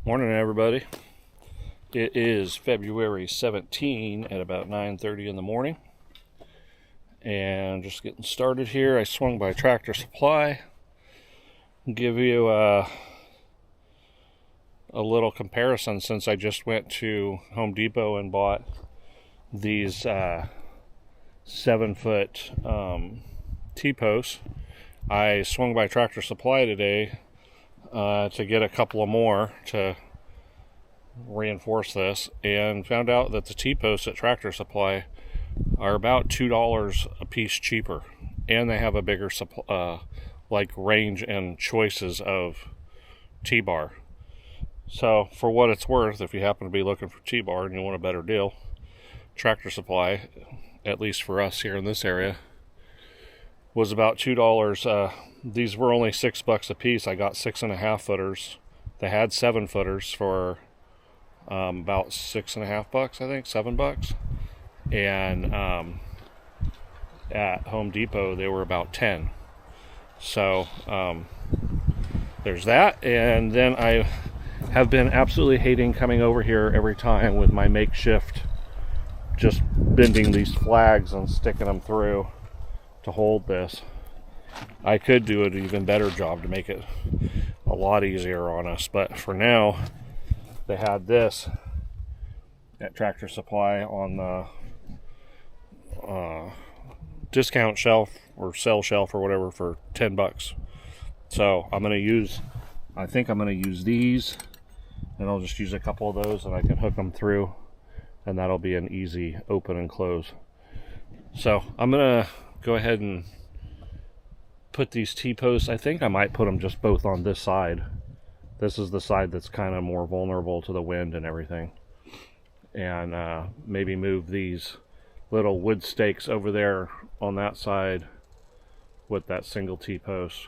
Morning, everybody. It is February 17 at about 9:30 in the morning, and just getting started here. I swung by Tractor Supply. Give you a little comparison since I just went to Home Depot and bought these 7-foot T-posts. I swung by Tractor Supply today to get a couple of more to reinforce this, and found out that the T-posts at Tractor Supply are about $2 a piece cheaper, and they have a bigger range and choices of T-bar. So for what it's worth, if you happen to be looking for T-bar and you want a better deal, Tractor Supply, at least for us here in this area, was about $2. These were only $6 a piece. I got 6.5 footers. They had 7 footers for about $6.50, I think, $7. And at Home Depot they were about 10. So there's that. And then I have been absolutely hating coming over here every time with my makeshift, just bending these flags and sticking them through to hold this. I could do an even better job to make it a lot easier on us, but for now they had this at Tractor Supply on the discount shelf or sell shelf or whatever for $10. So I think I'm going to use these, and I'll just use a couple of those and I can hook them through, and that'll be an easy open and close. So I'm going to go ahead and put these T-posts, I think I might put them just both on this side. This is the side that's kind of more vulnerable to the wind and everything. And maybe move these little wood stakes over there on that side with that single T-post.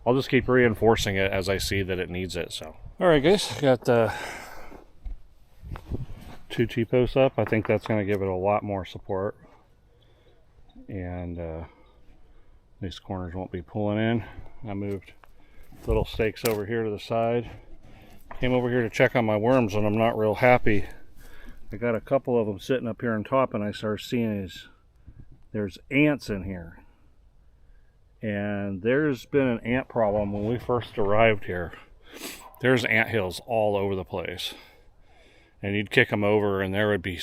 I'll just keep reinforcing it as I see that it needs it. So, alright guys, got 2 T-posts up. I think that's going to give it a lot more support. And these corners won't be pulling in. I moved little stakes over here to the side. Came over here to check on my worms, and I'm not real happy. I got a couple of them sitting up here on top, and I started seeing there's ants in here. And there's been an ant problem when we first arrived here. There's ant hills all over the place. And you'd kick them over and there would be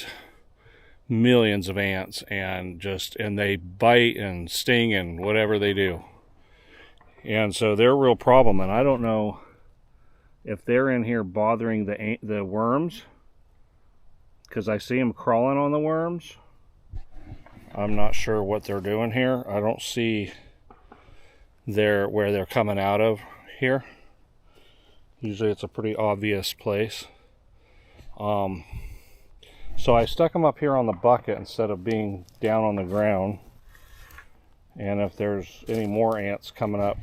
millions of ants, and they bite and sting and whatever they do. And so they're a real problem, and I don't know if they're in here bothering the worms, because I see them crawling on the worms. I'm not sure what they're doing here. I don't see where they're coming out of here. Usually it's a pretty obvious place. So I stuck them up here on the bucket instead of being down on the ground. And if there's any more ants coming up,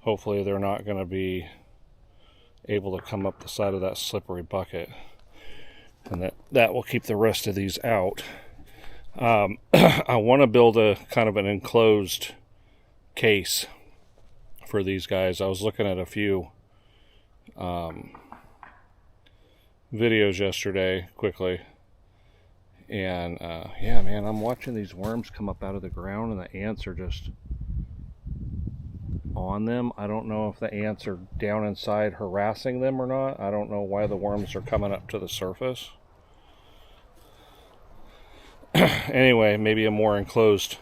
hopefully they're not going to be able to come up the side of that slippery bucket. And that will keep the rest of these out. I want to build a kind of an enclosed case for these guys. I was looking at a few videos yesterday quickly, and yeah man, I'm watching these worms come up out of the ground, and the ants are just on them. I don't know if the ants are down inside harassing them or not. I don't know why the worms are coming up to the surface. Anyway, maybe a more enclosed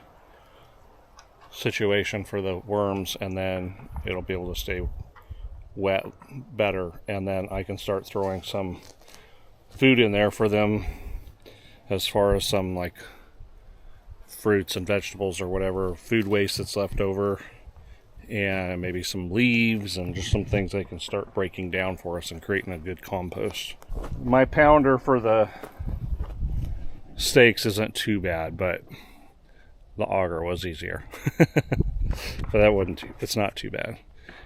situation for the worms, and then it'll be able to stay wet better, and then I can start throwing some food in there for them, as far as some like fruits and vegetables or whatever food waste that's left over, and maybe some leaves and just some things they can start breaking down for us and creating a good compost. My pounder for the stakes isn't too bad, but the auger was easier. But it's not too bad.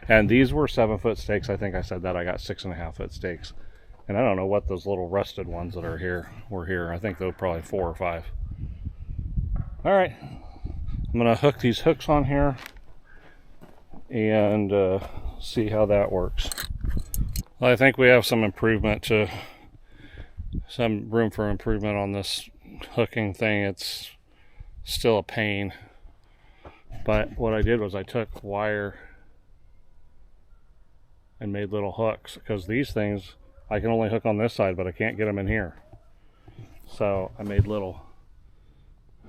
And these were 7-foot stakes. I think I said that. I got 6.5-foot stakes. And I don't know what those little rusted ones that are here were here. I think they were probably 4 or 5. All right. I'm going to hook these hooks on here and see how that works. Well, I think we have some room for improvement on this hooking thing. It's still a pain. But what I did was I took wire and made little hooks, because these things I can only hook on this side, but I can't get them in here. So I made little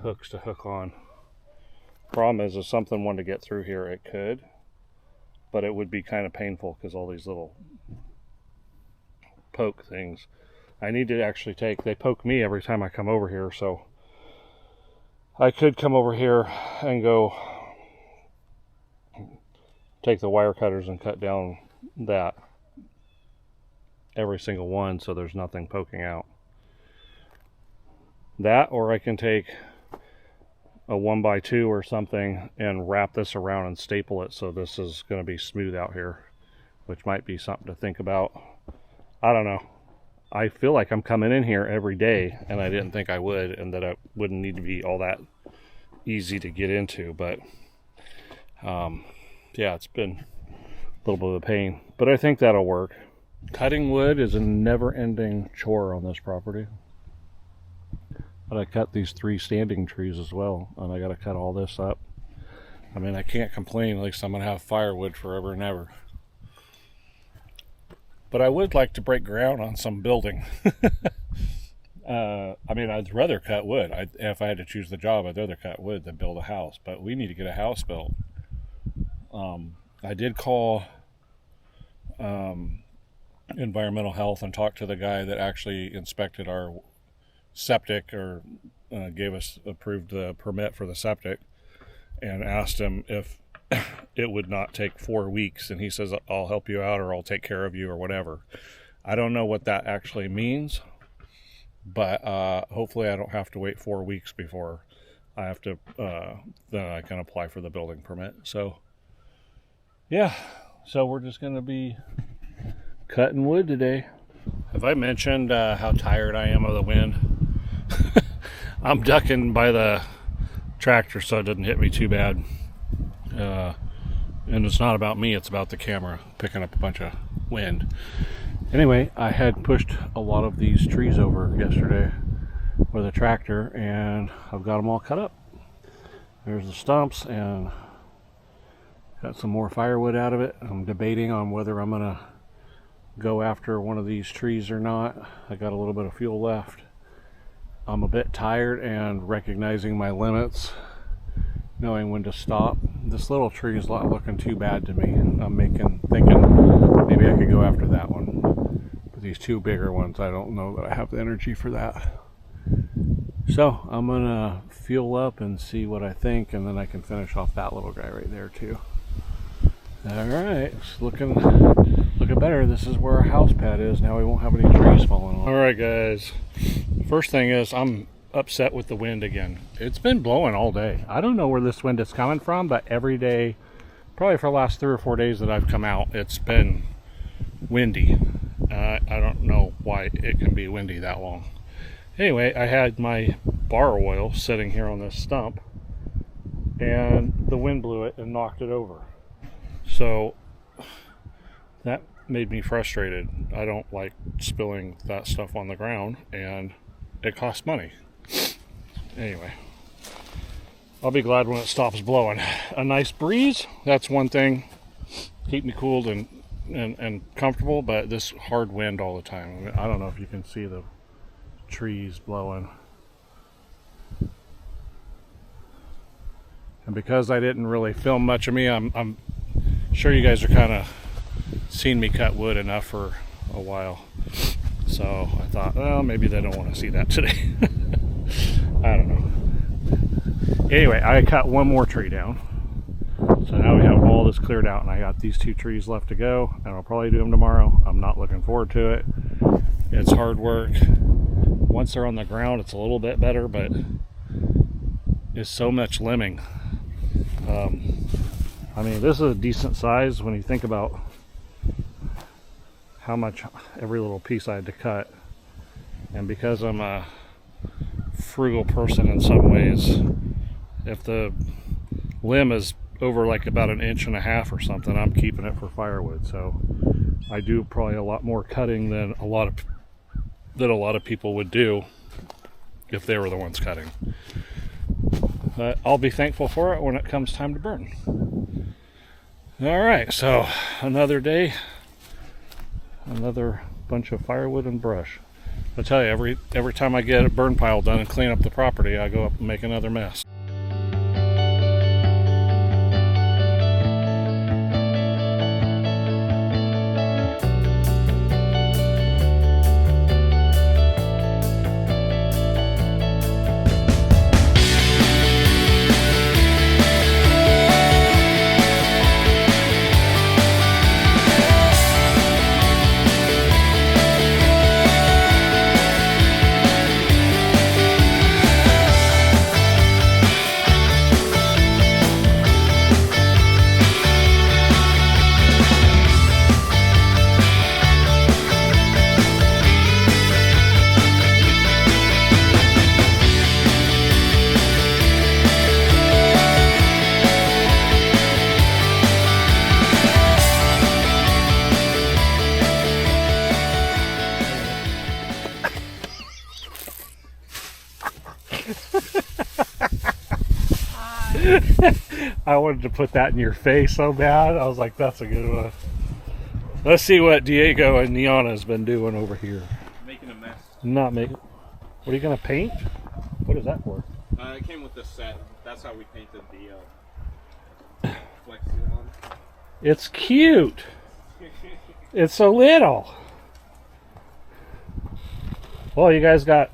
hooks to hook on. Problem is, if something wanted to get through here, it could, but it would be kind of painful because all these little poke things. I need to actually they poke me every time I come over here, so I could come over here and go take the wire cutters and cut down that, every single one, so there's nothing poking out. That, or I can take a 1x2 or something and wrap this around and staple it so this is going to be smooth out here, which might be something to think about. I don't know. I feel like I'm coming in here every day, and I didn't think I would, and that it wouldn't need to be all that easy to get into, but yeah, it's been a little bit of a pain, but I think that'll work. Cutting wood is a never-ending chore on this property. But I cut these 3 standing trees as well, and I got to cut all this up. I mean, I can't complain, at least I'm going to have firewood forever and ever. But I would like to break ground on some building. I mean, I'd rather cut wood. If I had to choose the job, I'd rather cut wood than build a house, but we need to get a house built. I did call environmental health and talk to the guy that actually inspected our septic, or gave us approved the permit for the septic, and asked him if it would not take 4 weeks, and he says, I'll help you out, or I'll take care of you, or whatever. I don't know what that actually means, but hopefully I don't have to wait 4 weeks before I have to then I can apply for the building permit. So yeah, so we're just going to be cutting wood today. Have I mentioned how tired I am of the wind? I'm ducking by the tractor so it doesn't hit me too bad. And it's not about me, it's about the camera picking up a bunch of wind. Anyway, I had pushed a lot of these trees over yesterday with a tractor, and I've got them all cut up. There's the stumps, and got some more firewood out of it. I'm debating on whether I'm gonna go after one of these trees or not. I got a little bit of fuel left. I'm a bit tired and recognizing my limits, knowing when to stop. This little tree is not looking too bad to me. I'm thinking maybe I could go after that one. But these 2 bigger ones, I don't know that I have the energy for that. So I'm gonna fuel up and see what I think, and then I can finish off that little guy right there too. All right, it's looking better. This is where our house pad is. Now we won't have any trees falling off. All right, guys. First thing is, I'm upset with the wind again. It's been blowing all day. I don't know where this wind is coming from, but every day, probably for the last 3 or 4 days that I've come out, it's been windy. I don't know why it can be windy that long. Anyway, I had my bar oil sitting here on this stump, and the wind blew it and knocked it over. So that made me frustrated. I don't like spilling that stuff on the ground, and it costs money. Anyway, I'll be glad when it stops blowing. A nice breeze, that's one thing. Keep me cooled and comfortable, but this hard wind all the time. I mean, I don't know if you can see the trees blowing. And because I didn't really film much of me, I'm sure you guys are kind of seen me cut wood enough for a while. So I thought, well, maybe they don't want to see that today. I don't know. Anyway, I cut one more tree down. So now we have all this cleared out, and I got these 2 trees left to go, and I'll probably do them tomorrow. I'm not looking forward to it. It's hard work. Once they're on the ground, it's a little bit better, but it's so much limbing. I mean, this is a decent size when you think about how much every little piece I had to cut. And because I'm a frugal person in some ways, if the limb is over like about 1.5 inches or something, I'm keeping it for firewood. So I do probably a lot more cutting than a lot of people would do if they were the ones cutting. But I'll be thankful for it when it comes time to burn. All right, so another day, another bunch of firewood and brush. I tell you, every time I get a burn pile done and clean up the property, I go up and make another mess. I wanted to put that in your face so bad. I was like, that's a good one. Let's see what Diego and Niana's been doing over here. Making a mess. Not making. What are you gonna paint? What is that for? It came with this set. That's how we painted the Flexion. It's cute. It's so little. Well, you guys got.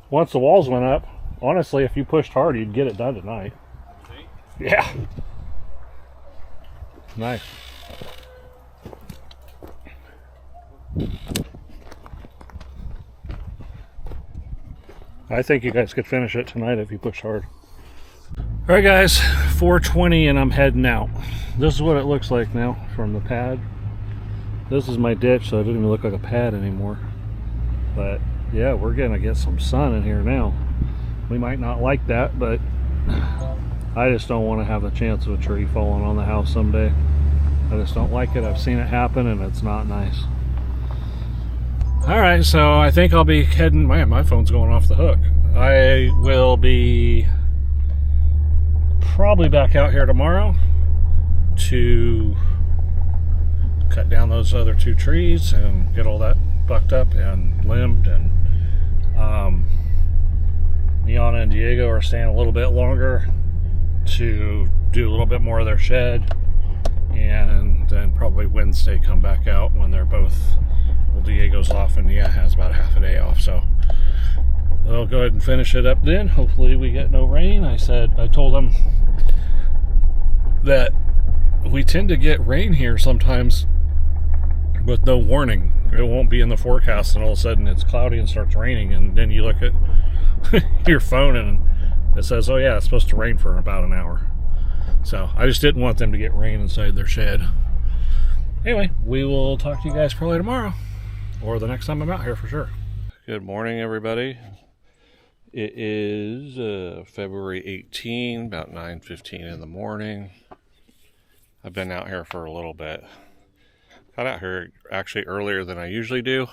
Once the walls went up, honestly, if you pushed hard, you'd get it done tonight. Yeah. Nice. I think you guys could finish it tonight if you push hard. Alright guys, 4:20 and I'm heading out. This is what it looks like now from the pad. This is my ditch, so it doesn't even look like a pad anymore. But yeah, we're gonna get some sun in here now. We might not like that, but I just don't want to have a chance of a tree falling on the house someday. I just don't like it. I've seen it happen and it's not nice. Alright, so I think I'll be heading... Man, my phone's going off the hook. I will be probably back out here tomorrow to cut down those other 2 trees and get all that bucked up and limbed. And Niana and Diego are staying a little bit longer to do a little bit more of their shed, and then probably Wednesday come back out when they're both, well, Diego's off and Nia has about half a day off, so they'll go ahead and finish it up then. Hopefully we get no rain. I told them that we tend to get rain here sometimes with no warning. It won't be in the forecast and all of a sudden it's cloudy and starts raining, and then you look at your phone and it says, oh yeah, it's supposed to rain for about an hour. So I just didn't want them to get rain inside their shed. Anyway, we will talk to you guys probably tomorrow or the next time I'm out here for sure. Good morning, everybody. It is February 18, about 9:15 in the morning. I've been out here for a little bit. Got out here actually earlier than I usually do.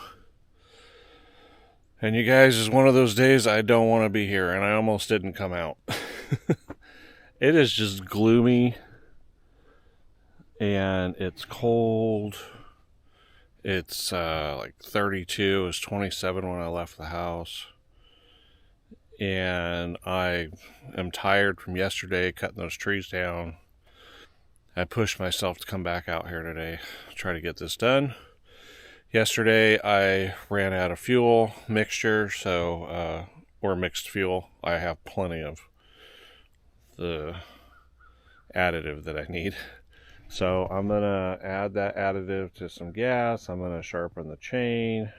And you guys, is one of those days I don't want to be here, and I almost didn't come out. It is just gloomy, and it's cold. It's like 32. It was 27 when I left the house. And I am tired from yesterday cutting those trees down. I pushed myself to come back out here today to try to get this done. Yesterday I ran out of fuel mixture, so or mixed fuel. I have plenty of the additive that I need. So I'm gonna add that additive to some gas. I'm gonna sharpen the chain.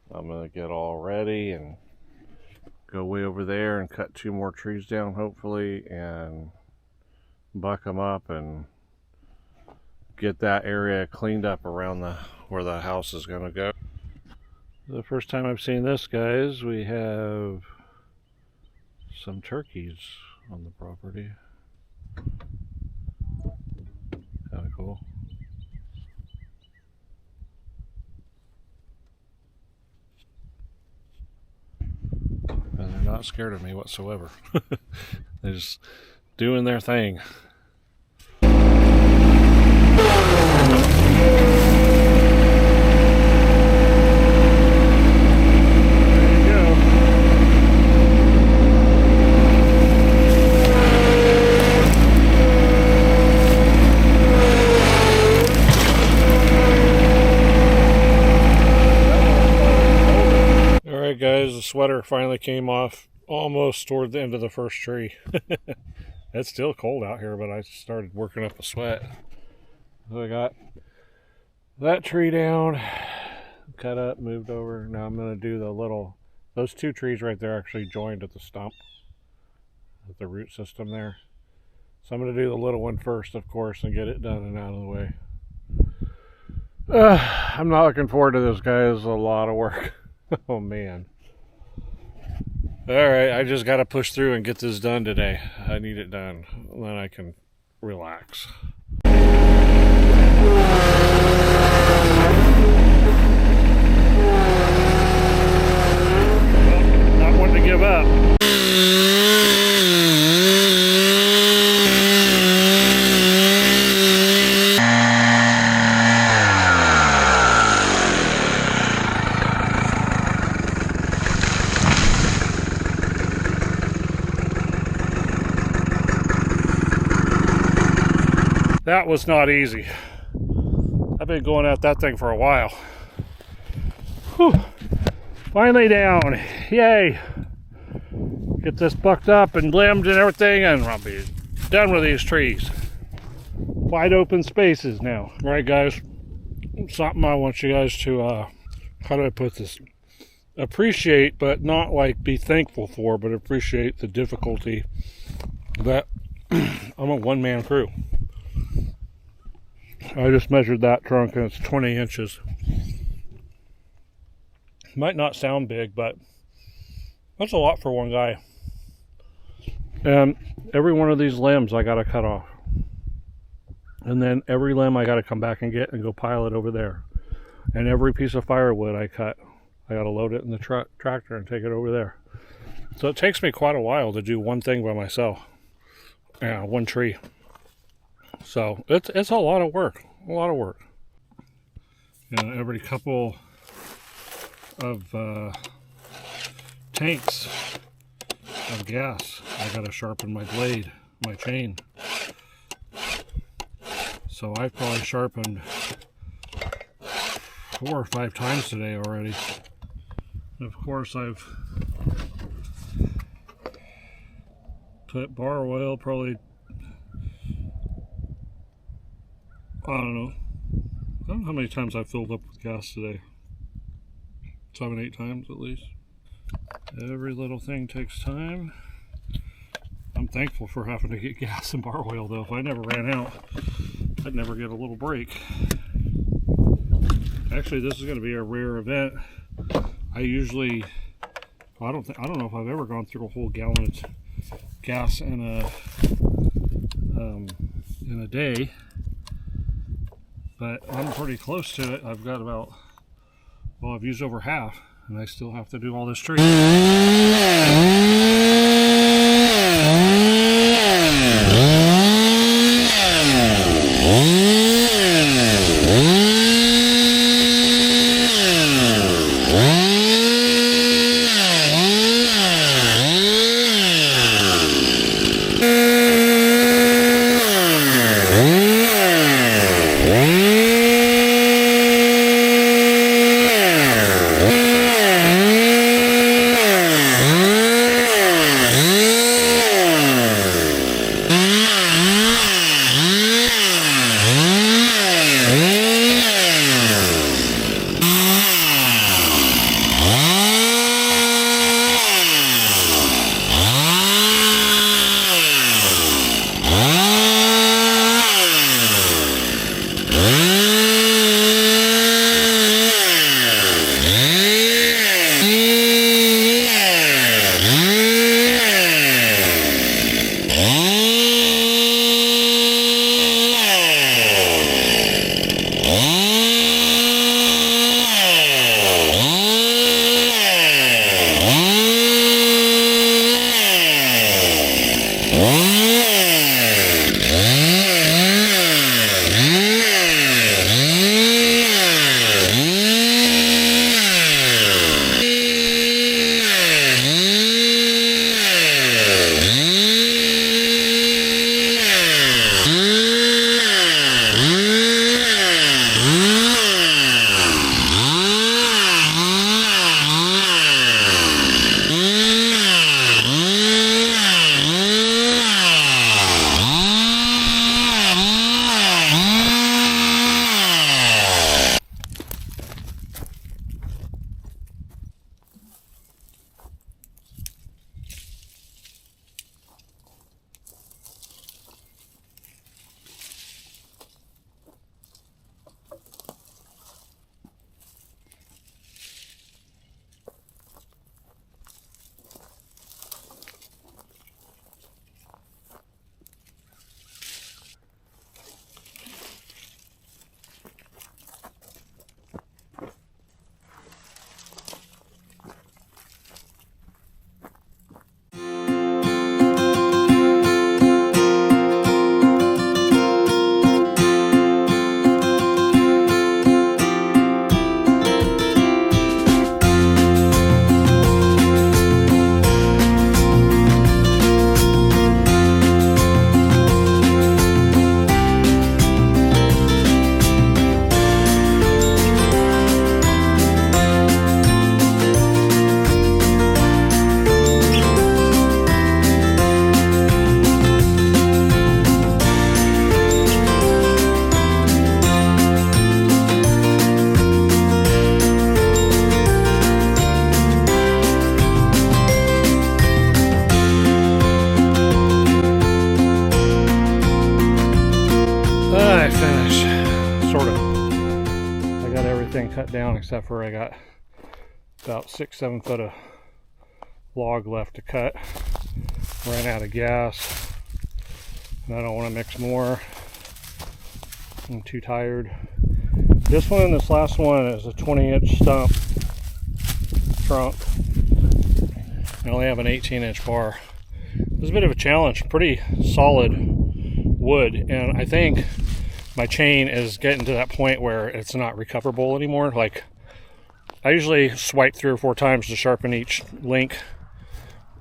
I'm gonna get all ready and go way over there and cut 2 more trees down hopefully and buck them up and get that area cleaned up around where the house is gonna go. The first time I've seen this, guys, we have some turkeys on the property. Kind of cool. not scared of me whatsoever. They're just doing their thing. Guys, the sweater finally came off almost toward the end of the first tree. It's still cold out here, but I started working up a sweat. So I got that tree down, cut up, moved over. Now I'm going to do the little, those two trees right there actually joined at the stump, at the root system there. So I'm going to do the little one first, of course, and get it done and out of the way. I'm not looking forward to this, guys. A lot of work. Oh man. Alright, I just got to push through and get this done today. I need it done. Then I can relax. Not one to give up. That was not easy. I've been going at that thing for a while. Whew. Finally down. Yay. Get this bucked up and limbed and everything, and I'll be done with these trees. Wide open spaces now. All right, guys. Something I want you guys to, how do I put this? Appreciate, but not like be thankful for, but appreciate the difficulty that I'm a one-man crew. I just measured that trunk and it's 20 inches. Might not sound big, but that's a lot for one guy. And every one of these limbs I got to cut off. And then every limb I got to come back and get and go pile it over there. And every piece of firewood I cut, I got to load it in the tractor and take it over there. So it takes me quite a while to do one thing by myself. Yeah, one tree. So it's a lot of work, every couple of tanks of gas, I gotta sharpen my blade, my chain. So I've probably sharpened 4 or 5 times today already. And of course I've put bar oil probably, I don't know how many times I've filled up with gas today. 7, 8 times at least. Every little thing takes time. I'm thankful for having to get gas and bar oil though. If I never ran out, I'd never get a little break. Actually, this is going to be a rare event. I usually, I don't know if I've ever gone through a whole gallon of gas in a day. But I'm pretty close to it. I've got about, well, I've used over half, and I still have to do all this tree. everything cut down except for I got about 6-7 foot of log left to cut. Ran out of gas and I don't want to mix more. I'm too tired. This one and this last one is a 20-inch stump trunk. I only have an 18-inch bar. It was a bit of a challenge. Pretty solid wood, and I think my chain is getting to that point where it's not recoverable anymore. Like, I usually swipe 3 or 4 times to sharpen each link,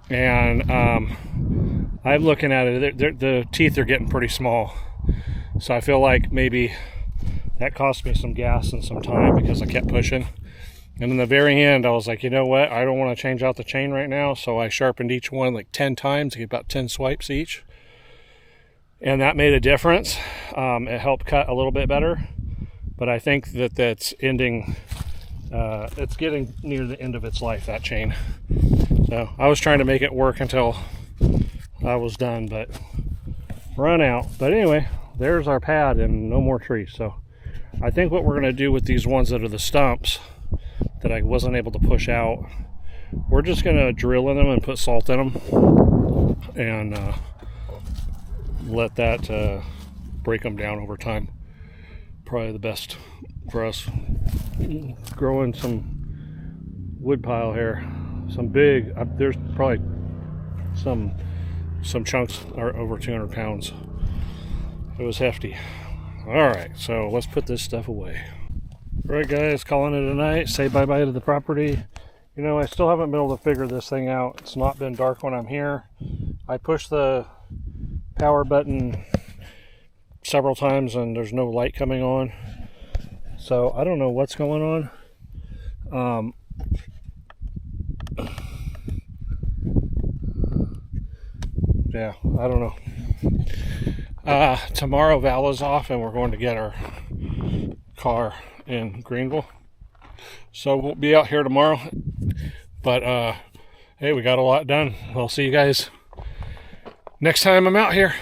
and I'm looking at it, the teeth are getting pretty small, so I feel like maybe that cost me some gas and some time because I kept pushing. And in the very end, I was like, you know what, I don't want to change out the chain right now, so I sharpened each one like 10 times to get about 10 swipes each, and that made a difference. It helped cut a little bit better, but I think that that's ending, it's getting near the end of its life, that chain. So I was trying to make it work until I was done, but run out. But anyway, there's our pad and no more trees. So I think what we're going to do with these ones that are the stumps that I wasn't able to push out, we're just going to drill in them and put salt in them and let that break them down over time. Probably the best for us. Growing some wood pile here, some big, there's probably some chunks are over 200 pounds. It was hefty. All right, so let's put this stuff away. All right, guys, calling it a night. Say bye-bye to the property. You know, I still haven't been able to figure this thing out. It's not been dark when I'm here. I pushed the power button several times and there's no light coming on. So I don't know what's going on. Yeah, I don't know. Tomorrow Val is off and we're going to get our car in Greenville, so we'll be out here tomorrow. But hey, we got a lot done. I'll see you guys next time I'm out here.